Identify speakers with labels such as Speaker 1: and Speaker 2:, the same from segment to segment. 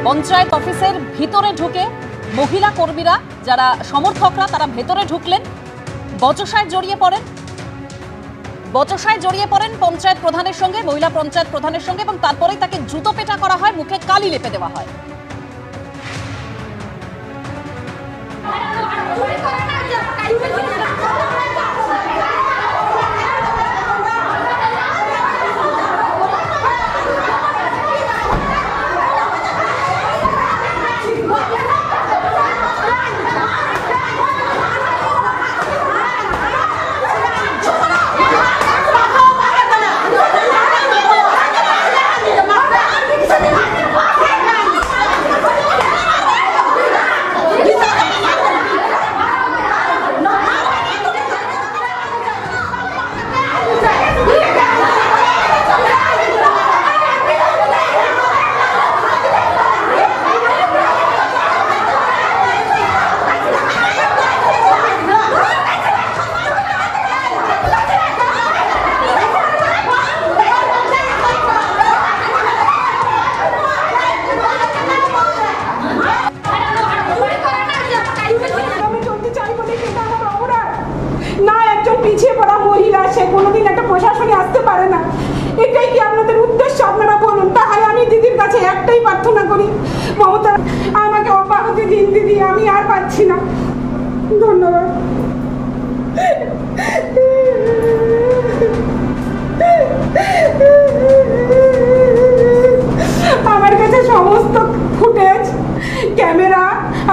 Speaker 1: পঞ্চায়েত অফিসের ভিতরে ঢুকে মহিলা কর্মীরা যারা সমর্থকরা তারা ভেতরে ঢুকলেন, বচসায় জড়িয়ে পড়েন পঞ্চায়েত প্রধানের সঙ্গে, মহিলা পঞ্চায়েত প্রধানের সঙ্গে, এবং তারপরেই তাকে জুতো পেটা করা হয়, মুখে কালি লেপে দেওয়া হয়।
Speaker 2: পিছিয়ে পড়া মহিলা সে কোনোদিন একটা প্রশাসনে আসতে পারে না। এটাই কি আপনাদের উদ্দেশ্য? আপনারা বলুন। তাহলে আমি দিদির কাছে একটাই প্রার্থনা করি, মমতা আমাকে অব্যাহতি দিন দিদি, আমি আর পাচ্ছি না। ধন্যবাদ। আমার কাছে সমস্ত ফুটেজ, ক্যামেরা,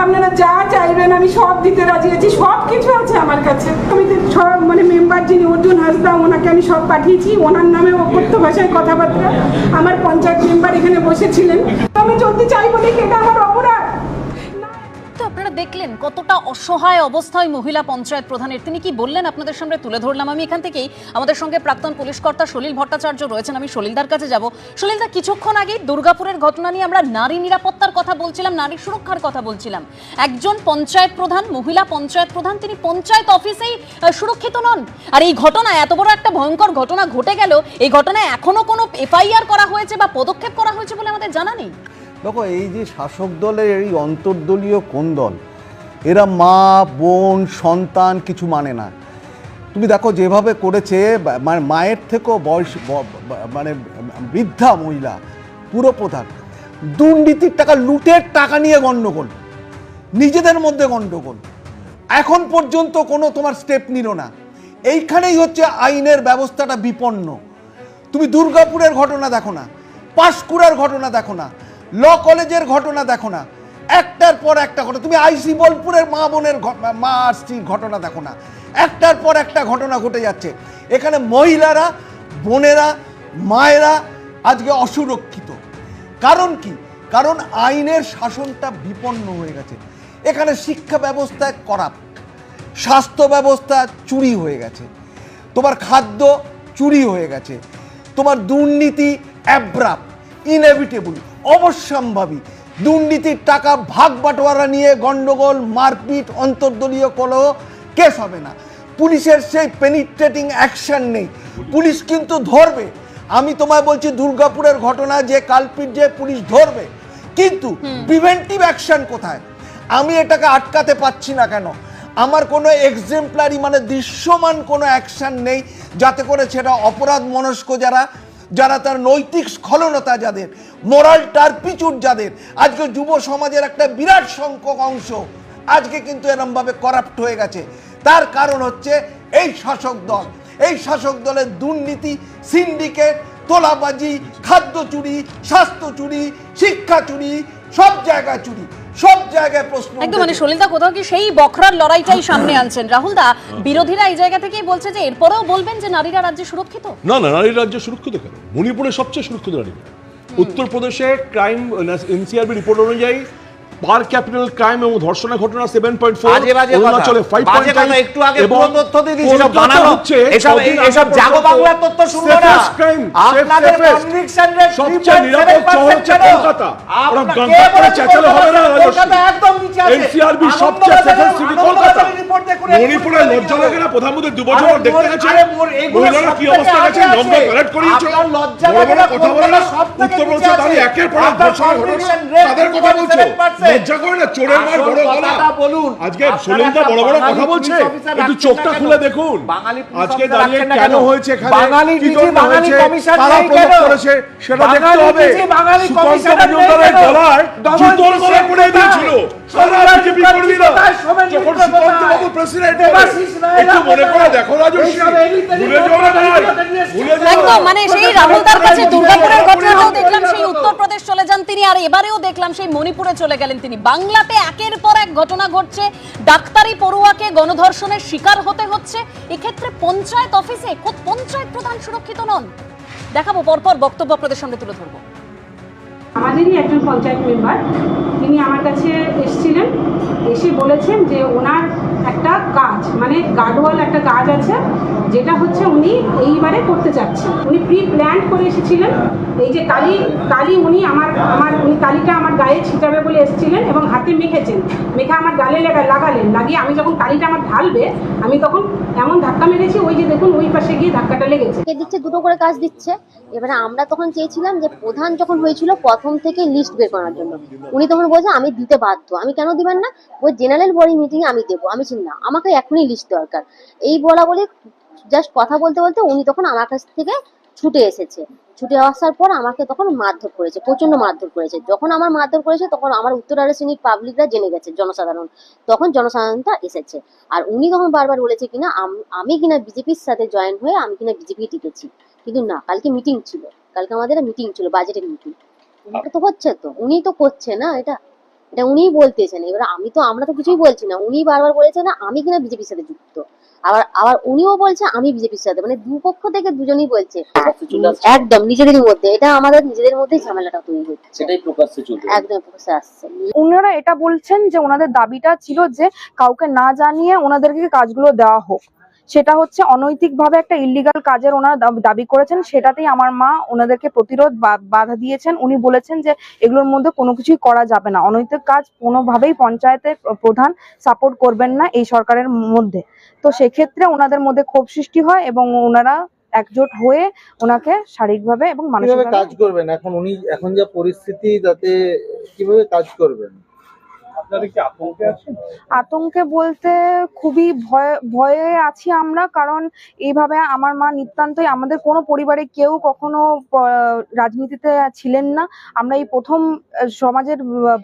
Speaker 2: আপনারা যা চাইবেন আমি সব দিতে রাজি আছি, সব কিছু আছে আমার কাছে। আমি সব মেম্বার যিনি অর্জুন হাসদা, ওনাকে আমি সব পাঠিয়েছি, ওনার নামে অকথ্য ভাষায় কথাবার্তা। আমার পঞ্চায়েত মেম্বার এখানে বসেছিলেন। আমি চলতে চাই বলে এটা আমার অপরাধ।
Speaker 1: তো আপনারা দেখলেন কতটা অসহায় অবস্থায় মহিলা পঞ্চায়েত প্রধানের। তিনি কি বললেন আপনাদের সামনে তুলে ধরলাম। আমি এখান থেকেই আমাদের সঙ্গে প্রাক্তন পুলিশ কর্তা সলিল ভট্টাচার্য রয়েছেন, আমি সলিলদার কাছে যাব। সলিলদা, কিছুক্ষণ আগে দুর্গাপুরের ঘটনা নিয়ে আমরা নারী নিরাপত্তার কথা বলছিলাম, নারী সুরক্ষার কথা বলছিলাম। একজন পঞ্চায়েত প্রধান, মহিলা পঞ্চায়েত প্রধান, তিনি পঞ্চায়েত অফিসেই সুরক্ষিত নন। আর এই ঘটনা, এত বড় একটা ভয়ঙ্কর ঘটনা ঘটে গেল, এই ঘটনায় এখনো কোনো এফআইআর করা হয়েছে বা পদক্ষেপ করা হয়েছে বলে আমাদের জানা নেই।
Speaker 3: দেখো, এই যে শাসক দলের এই অন্তর্দলীয় কোন্দল, এরা মা বোন সন্তান কিছু মানে না। তুমি দেখো যেভাবে করেছে, মানে মায়ের থেকেও বয়স বৃদ্ধা মহিলা পুরো প্রধান, দুর্নীতির টাকা, লুটের টাকা নিয়ে গণ্ডগোল, নিজেদের মধ্যে গণ্ডগোল, এখন পর্যন্ত কোনো তোমার স্টেপ নিল না। এইখানেই হচ্ছে আইনের ব্যবস্থাটা বিপন্ন। তুমি দুর্গাপুরের ঘটনা দেখো না, পাঁশকুড়ার ঘটনা দেখো না, ল কলেজের ঘটনা দেখো না, একটার পর একটা ঘটনা। তুমি আইসি বোলপুরের মা বোনের মা আর স্ত্রীর ঘটনা দেখো না, একটার পর একটা ঘটনা ঘটে যাচ্ছে। এখানে মহিলারা, বোনেরা, মায়েরা আজকে অসুরক্ষিত। কারণ কি? কারণ আইনের শাসনটা বিপন্ন হয়ে গেছে। এখানে শিক্ষা ব্যবস্থায় করাপ্ট, স্বাস্থ্য ব্যবস্থা চুরি হয়ে গেছে, তোমার খাদ্য চুরি হয়ে গেছে, তোমার দুর্নীতি অ্যাব্রাপ্ট, ইনএভিটেবল, অবশ্যম্ভাবী। দুর্নীতির টাকা ভাগ বাটোয়ারা নিয়ে গন্ডগোল, মারপিট, অন্তর্দলীয় কলহ, কেস হবে না। পুলিশের সেই পেনিট্রেটিং অ্যাকশন নেই। পুলিশ কিন্তু ধরবে, আমি তোমায় বলছি দুর্গাপুরের ঘটনা যে কালপিট যে পুলিশ ধরবে, কিন্তু প্রিভেন্টিভ অ্যাকশন কোথায়? আমি এটাকে আটকাতে পারছি না কেন? আমার কোনো এক্সেম্পলারি দৃশ্যমান কোনো অ্যাকশন নেই, যাতে করে সেটা অপরাধ মনস্ক যারা তার নৈতিক স্খলনতা, যাদের মোরাল টার্পিচুড, যাদের আজকে যুব সমাজের একটা বিরাট সংখ্যক অংশ আজকে কিন্তু এরমভাবে করাপ্ট হয়ে গেছে। তার কারণ হচ্ছে এই শাসক দল, এই শাসক দলের দুর্নীতি, সিন্ডিকেট, তোলাবাজি, খাদ্য চুরি, স্বাস্থ্য চুরি, শিক্ষা চুরি, সব জায়গায় চুরি, সব জায়গায় প্রশ্ন।
Speaker 1: একদম সলিলদা কোথাও কি সেই বখরার লড়াইটাই সামনে আনছেন? রাহুলদা, বিরোধীরা এই জায়গা থেকেই বলছে যে এরপরেও বলবেন যে নারীরা রাজ্যে সুরক্ষিত।
Speaker 4: না, নারীরা রাজ্যে সুরক্ষিত কেন? মণিপুরে সবচেয়ে সুরক্ষিত নারীরা। উত্তরপ্রদেশে ক্রাইম এনসিআরবি রিপোর্ট অনুযায়ী পার ক্যাপিটাল ক্রাইম এবং ধর্ষণের ঘটনা 7.4,
Speaker 5: বাজে বাজে
Speaker 4: অরুণাচলে
Speaker 5: কথা, বাজে কথা।
Speaker 4: 5.5,
Speaker 5: একটু আগে
Speaker 4: এবং
Speaker 5: পুরো তথ্য দিয়ে দিয়েছি, সব
Speaker 4: কলকাতা
Speaker 5: বানানো
Speaker 4: হচ্ছে
Speaker 5: এসব
Speaker 4: কদিন
Speaker 5: এসব
Speaker 4: আগে
Speaker 5: জাগো
Speaker 4: পর্যন্ত
Speaker 5: বাংলার তথ্য শুনবো না।
Speaker 4: safest crime,
Speaker 5: আপনাদের
Speaker 4: safest,
Speaker 5: কনভিকশন রেট
Speaker 4: সবচেয়ে নিরাপদ শহর হচ্ছে কলকাতা। ওরা গান করে চেঁচালে হবে না,
Speaker 5: কলকাতা একদম নিচে আছে।
Speaker 4: NCRB সবচেয়ে safest city কলকাতা। মণিপুরে লজ্জা লাগে না? প্রধানমন্ত্রী 2 বছর পর দেখতে গেছে মহিলারা কি অবস্থা গেছে, নম্বর প্যারেড করিয়েছে, বড় বড় কথা বলে না, উত্তরপ্রদেশে দাঁড়িয়ে একের পর এক ধর্ষণের ঘটনা, তাদের কথা বলছো, লজ্জা করে না? চোরের মার বড় গলা। আজকে সলিলদা বড় বড় কথা বলছে, একটু চোখটা খুলে দেখুন। আজকে দাঁড়িয়ে কেন হয়েছে এখানে, কি জন্য হয়েছে, কারা প্রমোট করেছে সেটা দেখতে হবে। সুকান্ত মজুমদারের গলায় জুতোর গলা পড়ে দিয়েছিল সারা বিজেপি কর্মীরা যখন সুকান্ত বাবু প্রেসিডেন্ট একটু মনে করে দেখো রাজস্বী, ভুলে যাও না ভাই, ভুলে যাও।
Speaker 1: একদম মানে সেই রাহুলদার কাছে দুর্গাপুরের ঘটনাটাও দেখলাম, সেই উত্তরপ্রদেশ চলে যান তিনি, আর এবারেও দেখলাম সেই মণিপুরে চলে গেলেন তিনি। বাংলাতে একের পর এক ঘটনা ঘটছে, ডাক্তারি পড়ুয়াকে গণধর্ষণের শিকার হতে হচ্ছে। এক্ষেত্রে পঞ্চায়েত অফিসে খোদ পঞ্চায়েত প্রধান সুরক্ষিত নন। দেখাবো পরপর বক্তব্য আপনাদের সামনে তুলে ধরবো।
Speaker 2: আমাদেরই একজন পঞ্চায়েত মেম্বার, তিনি আমার কাছে এসেছিলেন, এসে বলেছেন যে ওনার একটা কাজ মানে গার্ডওয়াল একটা কাজ আছে, যেটা হচ্ছে উনি এইবারে করতে চাচ্ছেন। উনি প্রি প্ল্যান করে এসেছিলেন। এই যে কালি উনি উনি কালিটা আমার গায়ে ছিটাবে বলে এসেছিলেন এবং হাতে মেখেছেন, মেখে আমার গালে লাগালেন। লাগিয়ে আমি যখন কালিটা আমার ঢালবে, আমি তখন এমন ধাক্কা মেরেছি, ওই যে দেখুন ওই পাশে গিয়ে ধাক্কাটা লেগেছে।
Speaker 6: দিচ্ছে, দুটো করে কাজ দিচ্ছে। এবারে আমরা তখন চেয়েছিলাম যে প্রধান যখন হয়েছিল প্রথম থেকে লিস্ট বের করার জন্য, উনি তখন বলছে আমি দিতে বাধ্য। আমি কেন দিবেন না, ওই জেনারেল বডি মিটিং এ আমি দেবো। আমি না, আমাকে এখনই লিস্ট দরকার। এই বলা বলে জাস্ট কথা বলতে বলতে উনি তখন আমার কাছ থেকে ছুটে এসেছে। ছুটে আসার পর আমাকে তখন মারধর করেছে, প্রচন্ড মারধর করেছে। যখন আমার মারধর করেছে তখন আমার উত্তরার শ্রেণীর পাবলিকরা জেনে গেছে, জনসাধারণ, তখন জনসাধারণটা এসেছে। আর উনি তখন বারবার বলেছে কিনা আমি কিনা বিজেপির সাথে জয়েন হয়ে আমি কিনা বিজেপি টিকেছি, কিন্তু না, কালকে মিটিং ছিল, কালকে আমাদের মিটিং ছিল, বাজেটের মিটিং। এটা তো হচ্ছে, তো উনি তো করছে না, এটা উনিই বলতেছেন। এবার আমরা তো কিছুই বলছি না, উনি বারবার বলেছে না আমি কিনা বিজেপির সাথে যুক্ত, আবার উনিও বলছে আমি বিজেপির সাথে, মানে দুপক্ষ থেকে দুজনেই বলছে একদম নিজেদেরই মধ্যে। এটা আমাদের নিজেদের মধ্যেই ঝামেলাটা তৈরি হচ্ছে, সেটাই প্রকাশ্যে চলছে, একদম প্রকাশ্যে আসছে।
Speaker 7: ওনারা এটা বলছেন যে ওনাদের দাবিটা ছিল যে কাউকে না জানিয়ে ওনাদেরকে কাজগুলো দেওয়া হোক। সেটা হচ্ছে অনৈতিকভাবে একটা ইল্লিগাল কাজের ওনারা দাবি করেছেন, সেটাতেই আমার মা ওনাদেরকে প্রতিরোধ বাধা দিয়েছেন। উনি বলেছেন যে এগুলোর মধ্যে কোনো কিছুই করা যাবে না, অনৈতিক কাজ কোনোভাবেই পঞ্চায়েতের প্রধান সাপোর্ট করবেন না এই সরকারের মধ্যে। তো সেক্ষেত্রে ওনাদের মধ্যে ক্ষোভ সৃষ্টি হয় এবং ওনারা একজোট হয়ে ওনাকে শারীরিকভাবে এবং মানসিকভাবে
Speaker 8: কাজ করবেন। এখন যা পরিস্থিতি, তাতে কিভাবে কাজ করবেন?
Speaker 7: আতঙ্কে বলতে খুবই ভয়ে আছি আমরা, কারণ এইভাবে আমার মা নিতান্তই, আমাদের কোনো পরিবারে কেউ কখনো রাজনীতিতে ছিলেন না। আমরা এই প্রথম সমাজের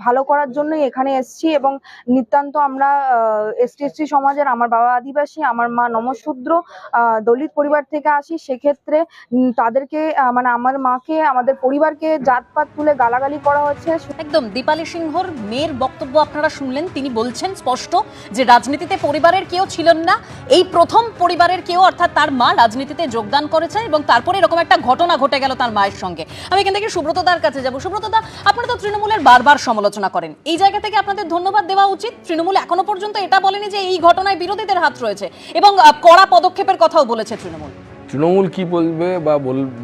Speaker 7: ভালো করার জন্যই এখানে এসেছি এবং নিতান্ত আমরা এসটি সমাজের, আমার বাবা আদিবাসী, আমার মা নমশূদ্র, দলিত পরিবার থেকে আসি। সেক্ষেত্রে তাদেরকে মানে আমার মাকে, আমাদের পরিবারকে জাতপাত তুলে গালাগালি করা হচ্ছে।
Speaker 1: একদম দীপালি সিংহর মেয়ের বক্তব্য আপনারা শুনলেন, তিনি বলছেন স্পষ্ট যে রাজনীতিতে পরিবারের কেউ ছিলেন না, এই প্রথম পরিবারের কেউ অর্থাৎ তার মা রাজনীতিতে যোগদান করেছেন এবং তারপরে এরকম একটা ঘটনা ঘটে গেল তার মায়ের সঙ্গে। আমি এখান থেকে সুব্রতদার কাছে যাব। সুব্রতদা, আপনারা তো তৃণমূলের বারবার সমালোচনা করেন, এই জায়গা থেকে আপনাদের ধন্যবাদ দেওয়া উচিত। তৃণমূল এখনো পর্যন্ত এটা বলেনি যে এই ঘটনায় বিরোধীদের হাত রয়েছে এবং কড়া পদক্ষেপের কথাও বলেছে তৃণমূল।
Speaker 9: তৃণমূল কি বলবে বা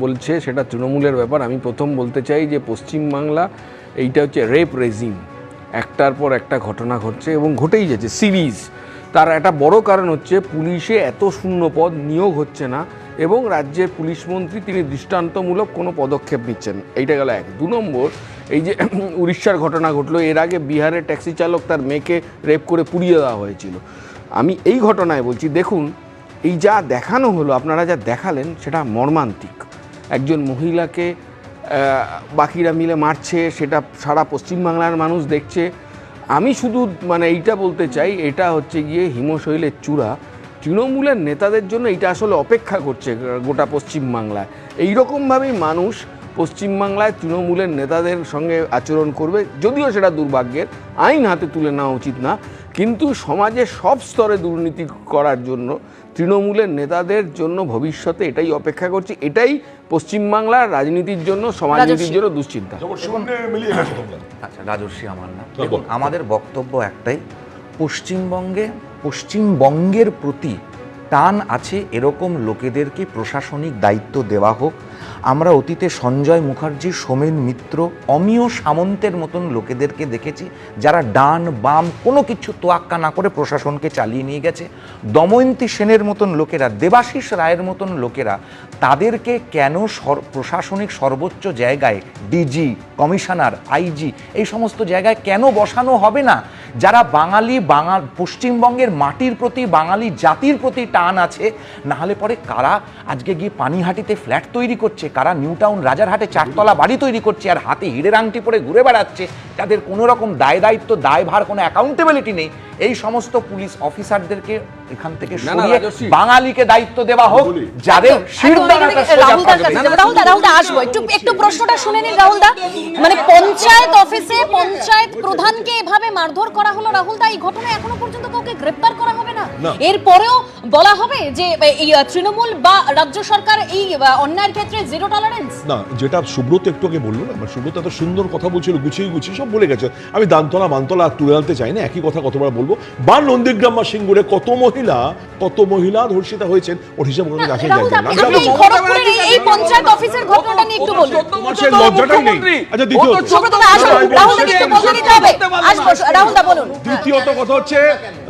Speaker 9: বলছে সেটা তৃণমূলের ব্যাপার। আমি প্রথম বলতে চাই যে পশ্চিমবাংলা এইটা হচ্ছে রেপ রেজিম, একটার পর একটা ঘটনা ঘটছে এবং ঘটেই যাচ্ছে সিরিজ। তার একটা বড় কারণ হচ্ছে পুলিশে এত শূন্য পদ নিয়োগ হচ্ছে না এবং রাজ্যের পুলিশ মন্ত্রী তিনি দৃষ্টান্তমূলক কোনো পদক্ষেপ নিচ্ছেন, এইটা গেল এক। 2 নম্বর, এই যে উড়িষ্যার ঘটনা ঘটলো, এর আগে বিহারের ট্যাক্সি চালক তার মেয়েকে রেপ করে পুড়িয়ে দেওয়া হয়েছিল। আমি এই ঘটনায় বলছি, দেখুন এই যা দেখানো হলো, আপনারা যা দেখালেন সেটা মর্মান্তিক। একজন মহিলাকে বাকিরা মিলে মারছে, সেটা সারা পশ্চিমবাংলার মানুষ দেখছে। আমি শুধু মানে এইটা বলতে চাই, এটা হচ্ছে গিয়ে হিমশৈলের চূড়া। তৃণমূলের নেতাদের জন্য এটা আসলে অপেক্ষা করছে গোটা পশ্চিমবাংলায়। এইরকমভাবেই মানুষ পশ্চিমবাংলায় তৃণমূলের নেতাদের সঙ্গে আচরণ করবে, যদিও সেটা দুর্ভাগ্যের, আইন হাতে তুলে নেওয়া উচিত না, কিন্তু সমাজে সব স্তরে দুর্নীতি করার জন্য তৃণমূলের নেতাদের জন্য ভবিষ্যতে এটাই অপেক্ষা করছি, এটাই পশ্চিমবাংলার রাজনীতির জন্য, সমাজনীতির জন্য দুশ্চিন্তা।
Speaker 4: মিলিয়ে গেছে তোমরা।
Speaker 10: আচ্ছা, রাজর্ষি আমার না, দেখুন আমাদের বক্তব্য একটাই, পশ্চিমবঙ্গের প্রতি টান আছে এরকম লোকেদেরকে প্রশাসনিক দায়িত্ব দেওয়া হোক। আমরা অতীতে সঞ্জয় মুখার্জি, সোমেন মিত্র, অমিয় সামন্তের মতন লোকেদেরকে দেখেছি যারা ডান বাম কোনো কিছু তোয়াক্কা না করে প্রশাসনকে চালিয়ে নিয়ে গেছে। দময়ন্তী সেনের মতন লোকেরা, দেবাশিস রায়ের মতন লোকেরা, তাদেরকে কেন প্রশাসনিক সর্বোচ্চ জায়গায় ডিজি, কমিশনার, আইজি এই সমস্ত জায়গায় কেন বসানো হবে না? যারা পশ্চিমবঙ্গের মাটির প্রতি, বাঙালি জাতির প্রতি টান আছে, নাহলে পরে কারা আজকে গিয়ে পানিহাটিতে ফ্ল্যাট তৈরি করছে, কারা নিউ টাউন রাজারহাটে 4 তলা বাড়ি তৈরি করছে আর হাতে হিরের আংটি পরে ঘুরে বেড়াচ্ছে, তাদের কোনো রকম দায়িত্ব, দায়ভার, কোনো অ্যাকাউন্টেবিলিটি নেই, এই সমস্ত পুলিশ অফিসারদেরকে এখান থেকে সরিয়ে বাঙালিকে দায়িত্ব দেওয়া হোক, যাদের
Speaker 1: রাহুলদা আসবো একটু প্রশ্নটা শুনে নিন। রাহুলদা, মানে পঞ্চায়েত অফিসে পঞ্চায়েত প্রধানকে এভাবে মারধর করা হলো, রাহুলদা এই ঘটনায় এখনো পর্যন্ত কাউকে গ্রেফতার করা হবে না? এরপরেও বলা হবে যে এই তৃণমূল বা রাজ্য সরকার এই অন্যায়ের ক্ষেত্রে জিরো টলারেন্স?
Speaker 4: না, যেটা সুব্রত একটু আগে বললো না, সুব্রত এত সুন্দর কথা বলছিল, গুছিয়ে সব বলে গেছে। আমি দানতলা মানতলা তুলে আনতে চাই না, একই কথা কতবার বলবো। বা নন্দীগ্রাম বা সিঙ্গুরে কত মহিলা ধর্ষিতা হয়েছেন, ওর হিসাব করে রাখেন।
Speaker 1: এই পঞ্চায়েত অফিসের ঘটনাটা নিয়ে একটু বলুন।
Speaker 4: লজ্জাটাই নেই। আচ্ছা, দ্বিতীয়ত কথা হচ্ছে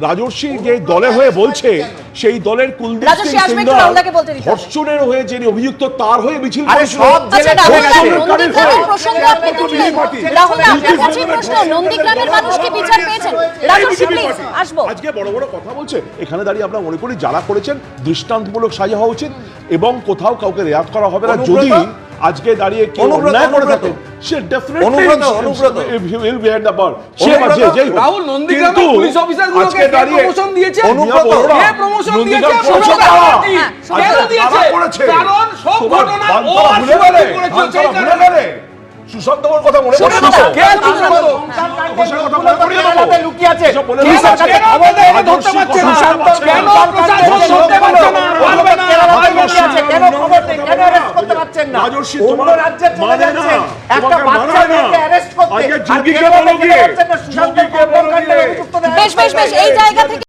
Speaker 4: রাজর্ষি যে দলে হয়ে বলছে, সেই দলের কুলদীপ সিং সিংহর ধর্ষণের হয়ে যিনি অভিযুক্ত, তার হয়ে মিছিল আজকে বড় বড় কথা বলছে। এখানে দাঁড়িয়ে আমরা মনে করি যারা করেছেন দৃষ্টান্তমূলক সাজা হওয়া উচিত এবং কোথাও কাউকে রেয়াত করা হবে না। যদি আজকে দাঁড়িয়ে কেউ অন্যায় করে থাকে, সে ডেফিনেটলি উইল বি হ্যান্ড আপার।
Speaker 9: রাহুল নন্দীগ্রামে পুলিশ অফিসারগুলোকে প্রমোশন দিয়েছে, কে প্রমোশন দিয়েছে? কারণ সব ঘটনা ও করেছে।
Speaker 4: সুশান্ত কথা মনে পড়ে?
Speaker 5: লুকিয়ে আছে,
Speaker 1: বেশ এই জায়গা থেকে